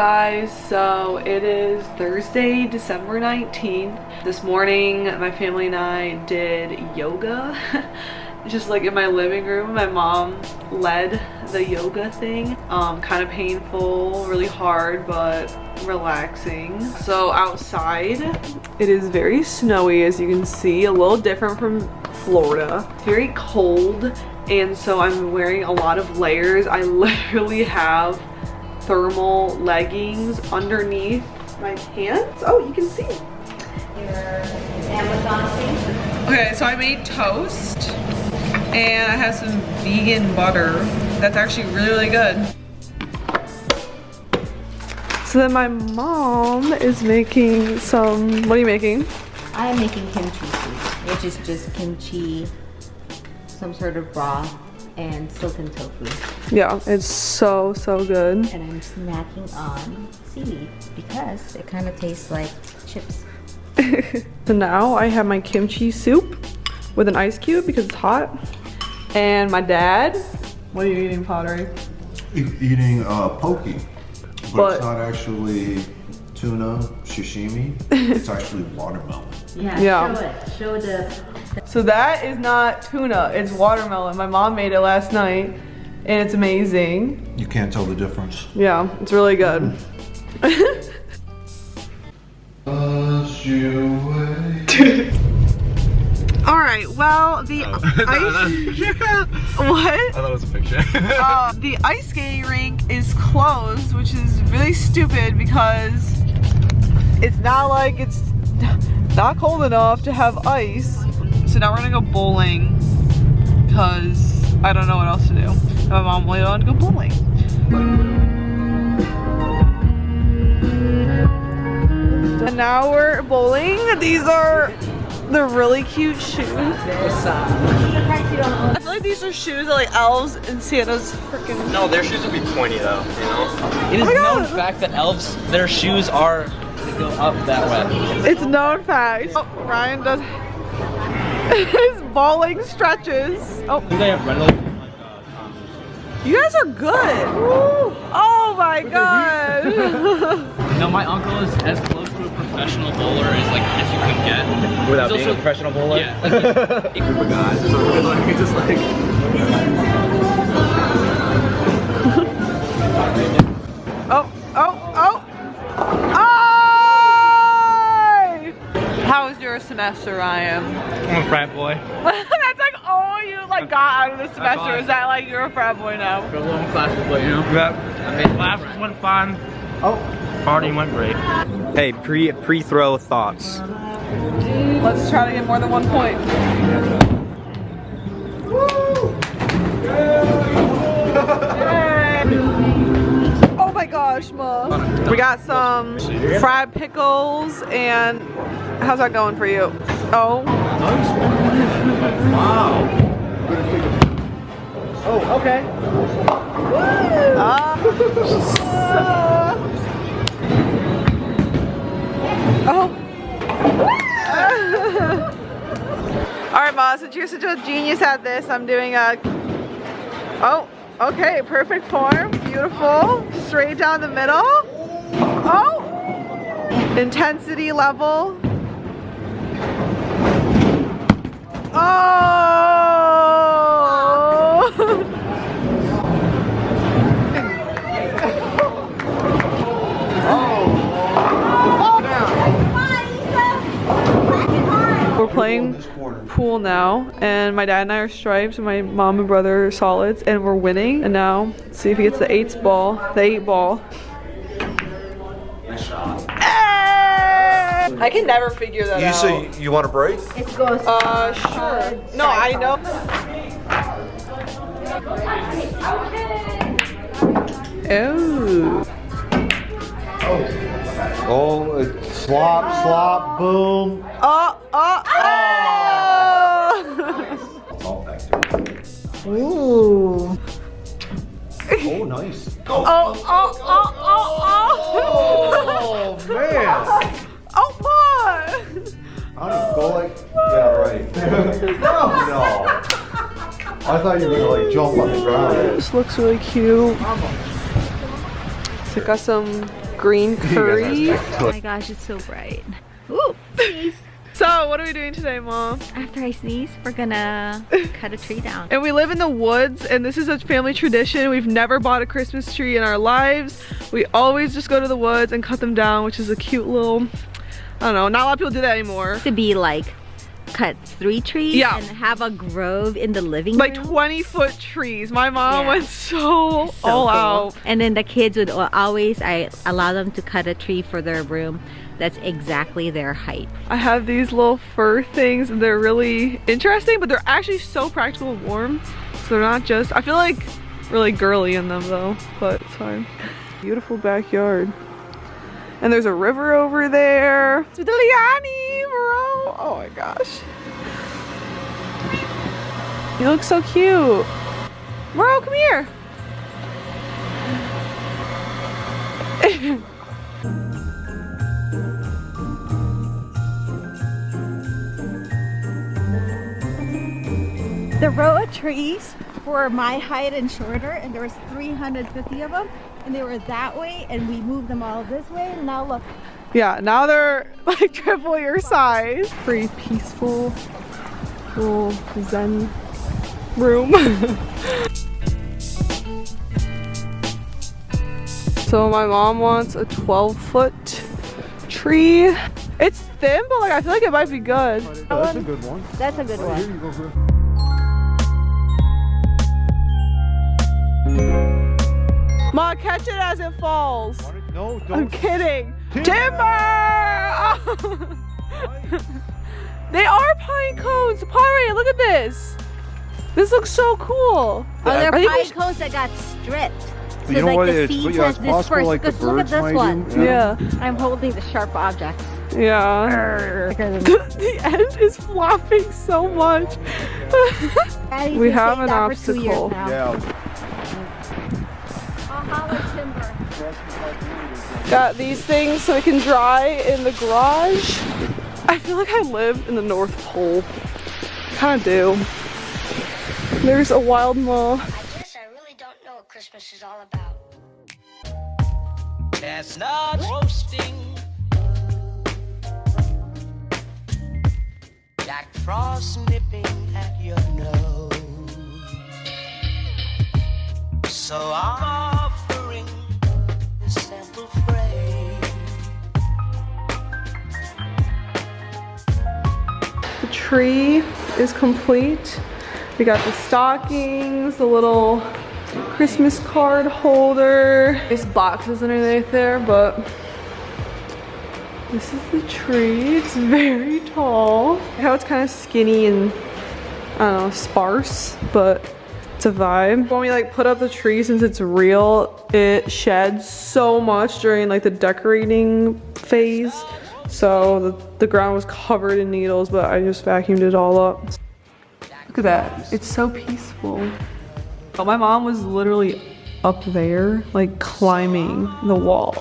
guys, so it is Thursday, December 19th. This morning my family and I did yoga just like in my living room. My mom led the yoga thing. Kind of painful, really hard, but relaxing. So outside it is very snowy, as you can see, a little different from Florida. It's very cold, and so I'm wearing a lot of layers. I literally have thermal leggings underneath my pants. Oh, you can see. Your Amazon thing. Okay, so I made toast and I have some vegan butter that's actually really good. So then my mom is making some, what are you making? I'm making kimchi soup, which is just kimchi, some sort of broth, and silken tofu. Yeah, it's so good. And I'm snacking on seaweed because it kind of tastes like chips. So now I have my kimchi soup with an ice cube because it's hot. And my dad, what are you eating, Pottery? Eating poke, but it's not actually tuna sashimi. It's actually watermelon. Yeah. Show the. So that is not tuna, it's watermelon. My mom made it last night and it's amazing. You can't tell the difference. Yeah, it's really good. Alright, well, the ice... What? I thought it was a picture. The ice skating rink is closed, which is really stupid because it's not like it's not cold enough to have ice. So now we're gonna go bowling because I don't know what else to do. My mom wanted to go bowling. And now we're bowling. These are the really cute shoes. I feel like these are shoes that like elves and Santa's freaking. No, their shoes would be pointy though, you know? It is known fact that elves, their shoes are, they go up that way. It's known fact. Oh, Ryan does his bowling stretches. Oh. They have rental. You guys are good. Woo. Oh my god. No, my uncle is as close to a professional bowler as you can get. Without being a professional bowler? Yeah. Like a group of guys. So it's just like... Oh. How was your semester, Ryan? I'm a frat boy. That's like all you like got out of the semester. Is that like you're a frat boy now? Got a little class to play, you know? Yep. I mean, classes went fun. Oh. Partying went great. Hey, pre-throw thoughts. Let's try to get more than 1 point. Woo! Oh my gosh, Mom. We got some fried pickles and how's that going for you? Oh. Wow. Oh, okay. Oh. Alright, Ma, since you're such a genius at this, I'm doing a... Oh, okay, perfect form. Beautiful. Straight down the middle. Oh! Intensity level. Oh! We're playing pool now, and my dad and I are stripes, and my mom and brother are solids, and we're winning. And now, let's see if he gets the 8 ball. Nice shot. I can never figure that out. You say you want a break? It goes. Sure. No, I know. Ooh. Oh, it's slop, boom. Oh. Ooh. Oh, nice. Oh, man. Oh, what? I don't go like, yeah, right. No. I thought you were gonna like jump on the ground. This looks really cute. So I got some green curry. Oh my gosh, it's so bright. Ooh, sneeze. So what are we doing today, Mom? After I sneeze, we're gonna cut a tree down. And we live in the woods, and this is a family tradition. We've never bought a Christmas tree in our lives. We always just go to the woods and cut them down, which is a cute little, I don't know, not a lot of people do that anymore. To be like, cut 3 trees, yeah, and have a grove in the living like room. 20-foot trees. My mom went so all cool. out. And then the kids would always, I allow them to cut a tree for their room that's exactly their height. I have these little fur things, and they're really interesting, but they're actually so practical and warm. So they're not just, I feel like really girly in them though, but it's fine. Beautiful backyard. And there's a river over there. It's the liani, bro. Oh my gosh. You look so cute. Moro, come here. The row of trees were my height and shorter, and there was 350 of them, and they were that way, and we moved them all this way, and now look. Yeah, now they're like triple your size. Pretty peaceful little zen room. So my mom wants a 12-foot tree. It's thin, but like I feel like it might be good. That's a good one. That's a good one. Here you go for it. Ma, catch it as it falls. No, don't. I'm kidding. Timber! Oh. They are pine cones. Pare, look at this. This looks so cool. Oh, they're I think pine cones that got stripped. So you know like what? the It's seeds yeah, has it's possible dispersed. like the Because look at birds this might one. do. Yeah. I'm holding the sharp objects. Yeah. The end is flopping so much. Daddy's We been have saying an that for 2 years obstacle. now. Yeah. I'll holler timber. Got these things so we can dry in the garage. I feel like I live in the North Pole. Kind of do. There's a wild moth. I guess I really don't know what Christmas is all about. Chestnuts roasting, Jack Frost nipping at your nose. So I'm offering this simple phrase. The tree is complete. We got the stockings, the little Christmas card holder. There's boxes underneath there, but this is the tree. It's very tall. How it's kind of skinny and, I don't know, sparse, but it's a vibe. When we like put up the tree, since it's real, it sheds so much during like the decorating phase. So the ground was covered in needles, but I just vacuumed it all up. Look at that, it's so peaceful. Oh, my mom was literally up there, like climbing the wall.